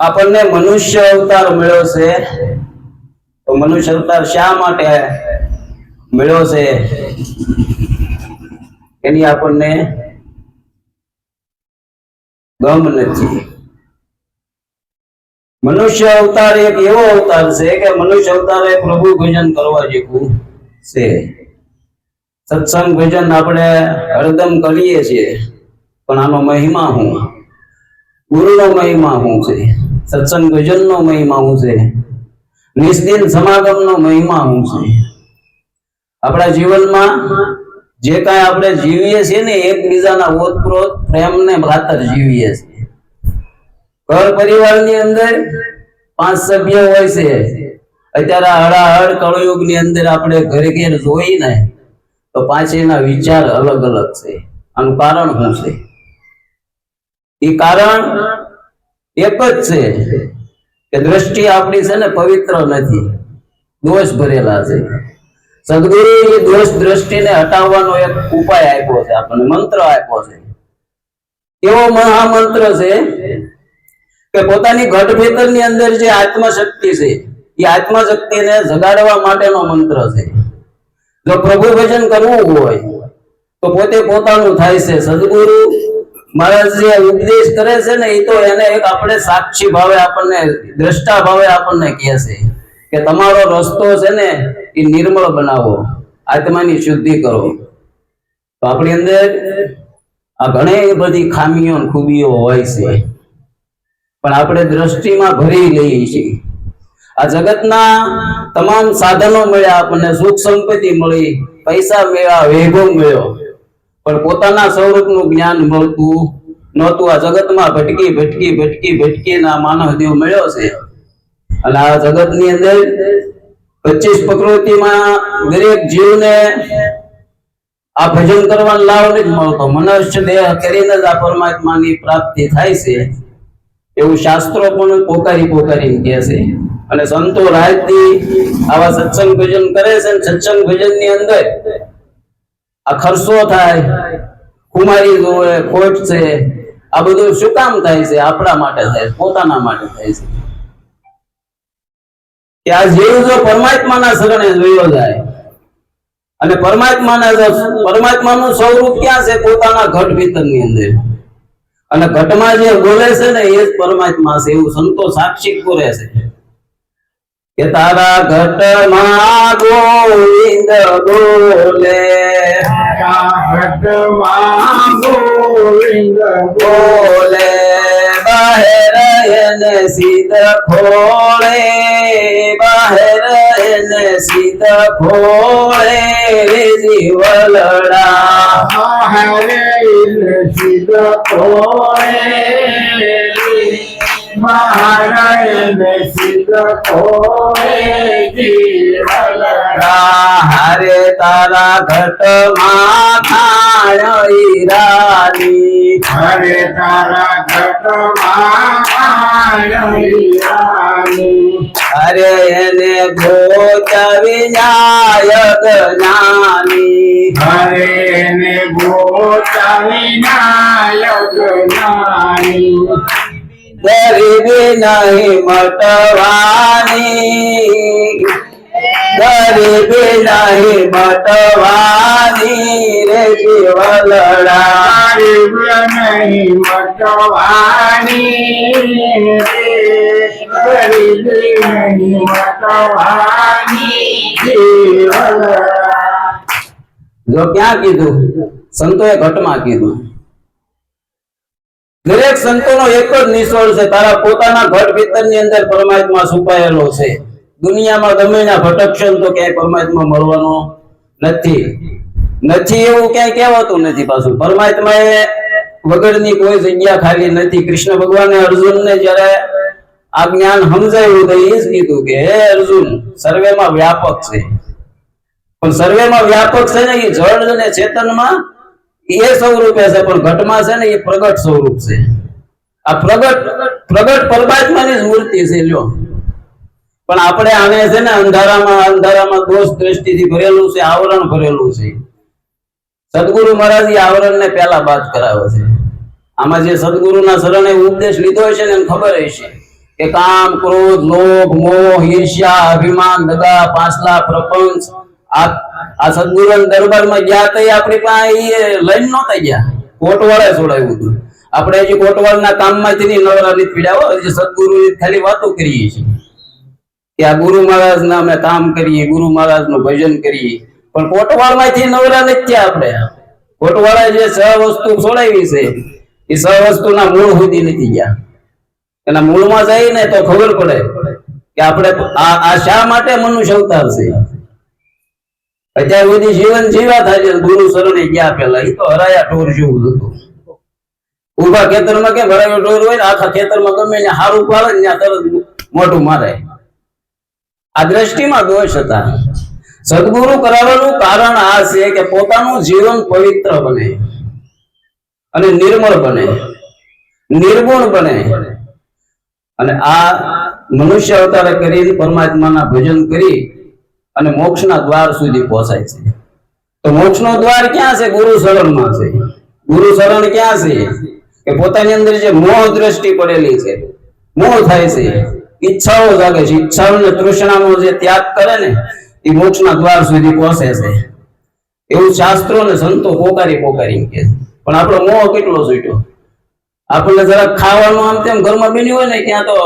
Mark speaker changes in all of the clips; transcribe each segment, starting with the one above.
Speaker 1: આપણને મનુષ્ય અવતાર મળ્યો છે, તો મનુષ્ય અવતાર શા માટે મળ્યો છે એની આપણને ગમ નથી. મનુષ્ય અવતાર એક એવો અવતાર છે કે મનુષ્ય અવતાર એ પ્રભુ ભજન કરવા જેવું છે. સત્સંગ ભજન આપણે હરદમ કરીએ છીએ, પણ આનો મહિમા શું? ગુરુનો મહિમા શું છે? સત્સંગ ભજનનો મહિમા શું છે? નિસ્દિન સમાગમનો મહિમા શું છે? આપણા જીવનમાં જે કાંઈ આપણે જીવીએ છીએ ને, એકબીજાના ઓતપ્રોત પ્રેમને ખાતર જીવીએ છીએ. ઘર પરિવારની અંદર 5 સભ્ય હોય છે. અત્યારે હળાહળ કળયુગની અંદર આપણે ઘરે ઘેર જોઈ ને તો 5 ના વિચાર અલગ અલગ છે. આનું કારણ શું છે? એ કારણ એક જ છે કે દ્રષ્ટિ આપણી છે ને પવિત્ર નથી, દોષ ભરેલા છે. સદગુરુ એ દોષ દ્રષ્ટિને હટાવવાનો એક ઉપાય આપ્યો છે, આપણને મંત્ર આપ્યો છે. એવો મહામંત્ર છે કે પોતાની ઘટ ભીતરની અંદર જે આત્મશક્તિ છે, એ આત્મશક્તિને જગાડવા માટેનો મંત્ર છે. જો પ્રભુ ભજન કરવું હોય તો પોતે પોતાનું થાય છે. સદગુરુ મહારાજ જે ઉપદેશ કરે છે ને, એ તો એને એક આપણે સાક્ષી ભાવે, આપણને દ્રષ્ટા ભાવે આપણને કહે છે કે તમારો રસ્તો છે ને એ નિર્મળ બનાવો, આત્માની શુદ્ધિ કરો. તો આપણી અંદર આ ઘણી બધી ખામીઓ ખૂબીઓ હોય છે, પણ આપણે દ્રષ્ટિમાં ભરી લઈએ છીએ. આ જગતના તમામ સાધનો મળ્યા, આપણને સુખ સંપત્તિ મળી, પૈસા મળ્યા, વૈભવ મળ્યો, પણ પોતાના સ્વરૂપનું જ્ઞાન મળતું નહોતું. આ જગતમાં ભટકી ભટકી ભટકી ભટકીના માનવ દેવ મળ્યો છે. અને આ જગતની અંદર 25 પ્રકૃતિમાં દરેક જીવને આ ભજન કરવાનો લાભ નથી મળતો. મનુષ્ય દેહ કરીને જ આ પરમાત્માની પ્રાપ્તિ થાય છે એવું શાસ્ત્રો પણ પોકારી પોકારીને કહે છે. અને સંતો રાતથી આવા સત્સંગ ભજન કરે છે. સત્સંગ ભજનની અંદર આ ખર્ચો થાય, કુમારી જોવે, ખોટ છે, આ બધું શું કામ થાય છે? આપણા માટે થાય છે, પોતાના માટે થાય છે. કે આ જીવ જો પરમાત્માના શરણે જોયો જાય, અને પરમાત્માનું સ્વરૂપ ક્યાં છે? પોતાના ઘટ ભીતરની અંદર. અને ઘટમાં જે બોલે છે ને એ જ પરમાત્મા છે, એવું સંતો સાક્ષી કરે છે કે તારા ઘટમાં ગોવિંદ બોલે, ઘટમાં ગોવિંદ બોલે, બહાર એને સીધ ખોળે, બહાર એને સીધ ખોળે રે જીવલડા, બહાર એને સીધ ખોળે, મહારાયણ સિદ્ધ ખોળે જીવલડા. હારે તારા ઘટમાં ખાય હીરાની, હરે તારા ઘટમાં ખાય હીરાની, હરે એને ગોચવી જાય જ્ઞાની, હરે એને ગોચવી જાય જ્ઞાની. ગરીબી નહીં મટવાની, ગરીબી નહીં મટવાની રે જીવલડા, ગરીબ નહીં મટવાની રે, ગરીબી નહીં મટવાની જીવલડા. જો ક્યાં કીધું? સંતોએ ઘટમાં કીધું. દરેક સંતોનો એક જ નિશ્ચય છે, તારા પોતાના ઘટ ભીતરની અંદર પરમાત્મા છુપાયેલો છે. દુનિયામાં ગમે ના ભટકશો તો ક્યાંય પરમાત્મા મળવાનો નથી. નથી એવું ક્યાંય કહેવાતું નથી. પાછું પરમાત્માએ વગરની કોઈ જગ્યા ખાલી નથી. કૃષ્ણ ભગવાને અર્જુનને જયારે આ જ્ઞાન સમજાવ્યું તો એ જ કીધું કે હે અર્જુન, સર્વેમાં વ્યાપક છે, પણ સર્વેમાં વ્યાપક છે ને એ જળ અને ચેતનમાં એ સ્વરૂપે છે, પણ ઘટમાં છે ને એ પ્રગટ સ્વરૂપ છે. આ પ્રગટ પરમાત્માની જ મૂર્તિ છે. લ્યો, પણ આપણે આને છે ને અંધારામાં દોષ દ્રષ્ટિથી ભરેલું છે, આવરણ ભરેલું છે. સદગુરુ મહારાજ એ આવરણ ને પેલા બાદ કરાવે છે. આમાં જે સદગુરુના શરણે ઉપદેશ લીધો હશે ને એને ખબર હશે કે કામ, ક્રોધ, લોભ, મોહ, ઈર્ષ્યા, અભિમાન, દગા, પાછલા, પ્રપંચ આ સદગુરુના દરબારમાં ગયા તો આપણી પાસે લઈને નહોતા ગયા, કોટવાળાએ છોડાવ્યું હતું. આપણે હજી કોટવાળના કામમાંથી નવરા નથી પીડ્યા, હજી સદગુરુની ખાલી વાતો કરીએ છીએ કે આ ગુરુ મહારાજના અમે કામ કરીએ, ગુરુ મહારાજનું ભજન કરીએ, પણ કોટવાળમાંથી નવરા નથી થયા. આપણે કોટવાળાએ જે સહ વસ્તુ છોડાવી છે એ સહ વસ્તુના મૂળ સુધી નથી ગયા. એના મૂળમાં જાય ને તો ખબર પડે કે આપણે આ શા માટે મનુષ્ય અવતાર છે. અત્યાર સુધી જીવન જીવા થાય છે, ગુરુ શરણે ગયા પેલા એ તો હરાયા ઢોર જેવું હતું. ઉભા ખેતરમાં કેમ હરાયો ઢોર હોય ને, આખા ખેતરમાં ગમે ને હારું પાડે ને ત્યાં તરત મોઢું મારે. આ દ્રષ્ટિમાં દોષ હતા. સદગુરુ કરાવવાનું કારણ આ છે કે પોતાનું જીવન પવિત્ર બને અને નિર્મળ બને, નિર્ગુણ બને, અને આ મનુષ્ય અવતાર કરી પરમાત્માના ભજન કરી અને મોક્ષના દ્વાર સુધી પહોંચાય છે. તો મોક્ષનો દ્વાર ક્યાં છે? ગુરુ શરણમાં છે. ગુરુ શરણ ક્યાં છે? કે પોતાની અંદર જે મોહ દ્રષ્ટિ પડેલી છે, મોહ થાય છે, ઈચ્છાઓ જાગે છે, ઈચ્છાઓ ને તૃષ્ણાનો જે ત્યાગ કરે ને એ મોક્ષના દ્વાર સુધી પહોંચે છે. એવું શાસ્ત્રો ને સંતો પોકારી પોકારી કે, પણ આપણો મોહ કેટલો છૂટ્યો. આપણને જરાક ખાવાનું આમ તેમ ઘરમાં બન્યું હોય ને ત્યાં તો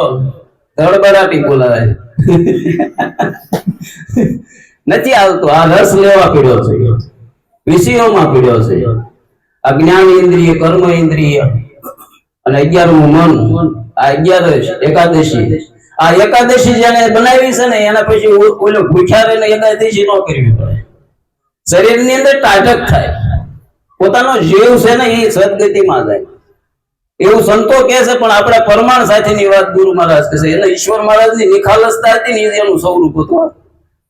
Speaker 1: ધડબડાટી બોલાવે નથી આવતું. આ રસ લેવા પીડ્યો છે, વિષયોમાં પીડ્યો છે. આ જ્ઞાન ઇન્દ્રિય, કર્મ ઇન્દ્રિય અને 11મું મન, આ 11 એકાદશી. આ એકાદશી જેને બનાવી છે ને એના પછી ઓલો ભૂખ્યા રહીને એકાદશી ન કરવી પડે. શરીરની અંદર ટાઢક થાય, પોતાનો જીવ છે ને એ સદગતિમાં જાય એવું સંતો કહે છે. પણ આપણે પરમાણ સાથેની વાત ગુરુ મહારાજ કહે છે. એને ઈશ્વર મહારાજની નિખાલસતા હતી ને એનું સ્વરૂપ હતું,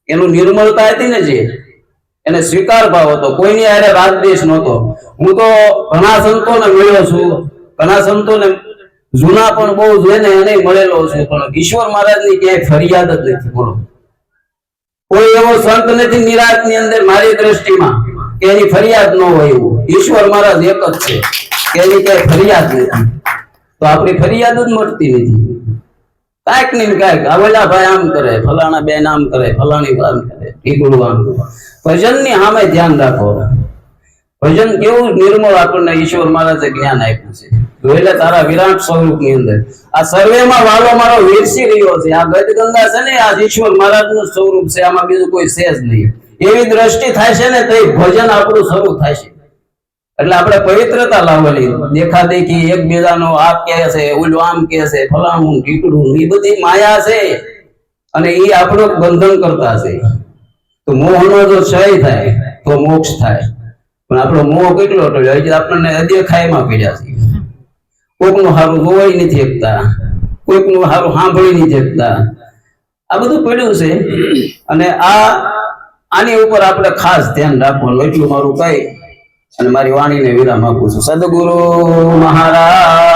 Speaker 1: એનું નિર્મળતા હતી ને, જે એને સ્વીકાર ભાવ હતો, કોઈની હારે રાગદ્વેષ નહોતો. હું તો ઘણા સંતોને મળ્યો છું, ઘણા સંતોને જૂના પણ બહુ જોઈને એને મળેલો છું, પણ ઈશ્વર મહારાજની ક્યાંય ફરિયાદ જ નથી. બોલો, કોઈ એવો સંત નથી નિરાતની અંદર મારી દ્રષ્ટિમાં કે એની ફરિયાદ ન હોય એવું. ઈશ્વર મહારાજ એક જ છે કે એની ક્યાંય ફરિયાદ નથી. તો આપણી ફરિયાદ જ મળતી નથી. કાંઈક ને કાંઈક આવેલા ભાઈ આમ કરે, ફલાણા બેન આમ કરે, ફલાણી આમ કરે, ટીકડું આમ કરે. ભજનની સામે ધ્યાન રાખો. ભજન કેવું નિર્મળ આપણને ઈશ્વર મહારાજે જ્ઞાન આપ્યું છે. જોઈને તારા વિરાટ સ્વરૂપની અંદર આ સર્વેમાં વાલો મારો વીરસી રહ્યો છે. આ ગદગંગા છે ને આ ઈશ્વર મહારાજનું સ્વરૂપ છે, આમાં બીજું કોઈ છે જ નહીં. એવી દ્રષ્ટિ થાય છે ને તો ભજન આપણું શરૂ થાય છે. એટલે આપણે પવિત્રતા લાવવાની. દેખાદેખી એકબીજાનો આ કહે છે, ઓલું આમ કહે છે, ફલાણું ઢીકડું, એ બધી માયા છે અને એ આપણું બંધન કરતા છે. તો મોહનો જો ક્ષય થાય તો મોક્ષ થાય. પણ આપણો મોહ કેટલો ટળ્યો, હજી આપણને અદેખાઈમાં પડ્યા છે. કોઈકનું સારું જોવાઈ નથી શકતા, કોઈકનું સારું સાંભળી નથી શકતા, આ બધું પડ્યું છે. અને આની ઉપર આપણે ખાસ ધ્યાન રાખવાનું. એટલું મારું કઈ અને મારી વાણીને વિરામ આપું છું. સદગુરુ મહારાજ.